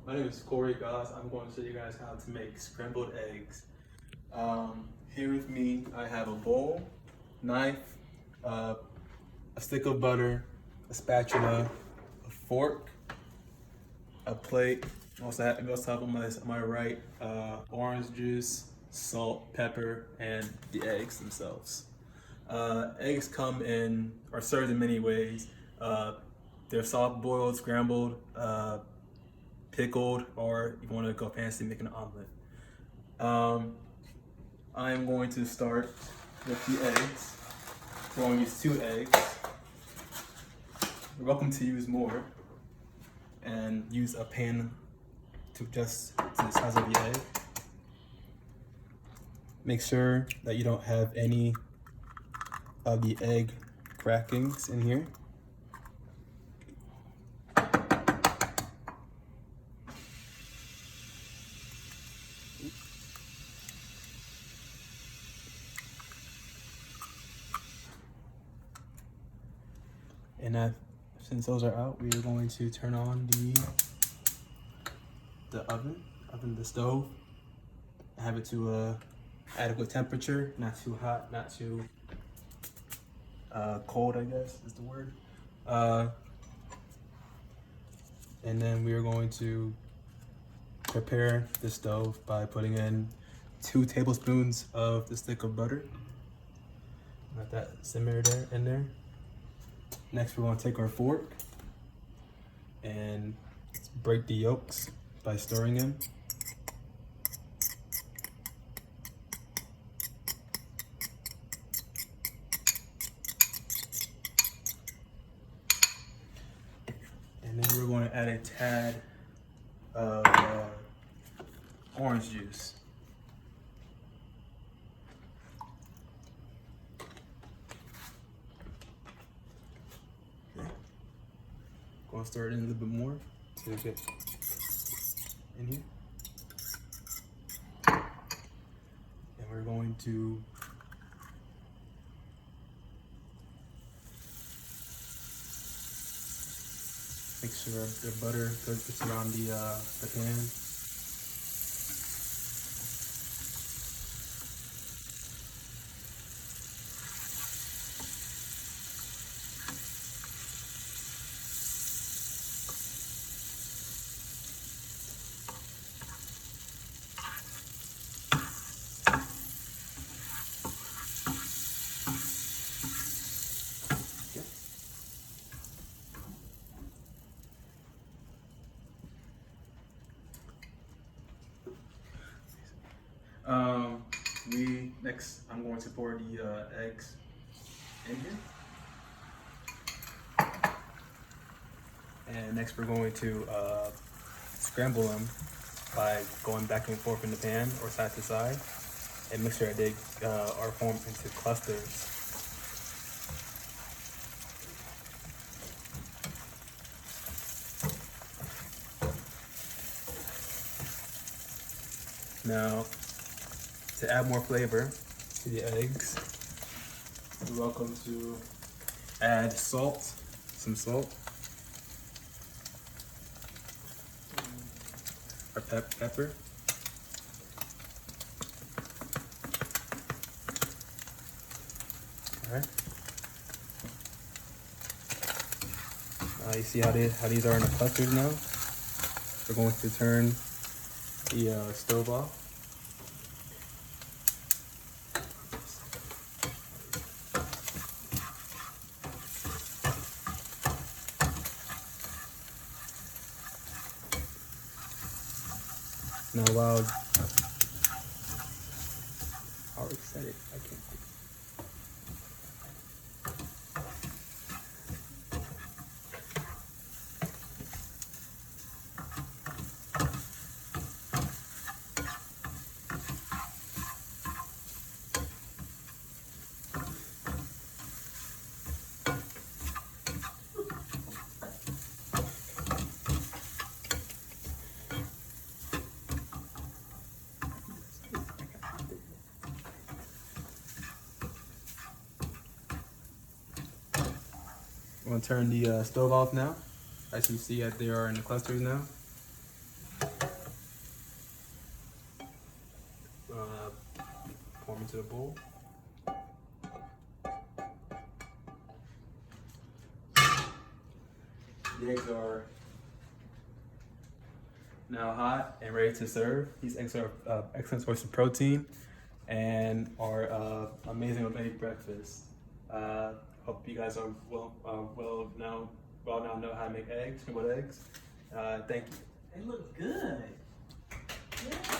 My name is Corey, guys. I'm going to show you guys how to make scrambled eggs. Here with me, I have a bowl, knife, a stick of butter, a spatula, a fork, a plate. We also have on my right orange juice, salt, pepper, and the eggs themselves. Eggs come in, are served in many ways. They're soft boiled, scrambled, pickled, or if you want to go fancy, make an omelet. I am going to start with the eggs. We're going to use 2 eggs. You're welcome to use more and use a pan to adjust to the size of the egg. Make sure that you don't have any of the egg crackings in here. And since those are out, we are going to turn on the stove. Have it to a adequate temperature, not too hot, not too cold, I guess is the word. And then we are going to prepare the stove by putting in 2 tablespoons of the stick of butter. Let that simmer in there. Next, we're going to take our fork and break the yolks by stirring them. And then we're going to add a tad of orange juice. Going to stir it in a little bit more to get in here. And we're going to make sure the butter gets around the pan. Next, I'm going to pour the eggs in here. And next we're going to scramble them by going back and forth in the pan or side to side and make sure that they are formed into clusters. Now, to add more flavor to the eggs, you're welcome to add some salt, or pepper. All right. Now you see how these are in the clusters now. We're going to turn the stove off. Now while I already said it, I can't think. I'm gonna turn the stove off now. As you see, they are in the clusters now. pour them into the bowl. The eggs are now hot and ready to serve. These eggs are excellent source of protein and are amazing with any breakfast. Hope you guys are well now know how to make eggs, scrambled eggs. Thank you. They look good. Yeah.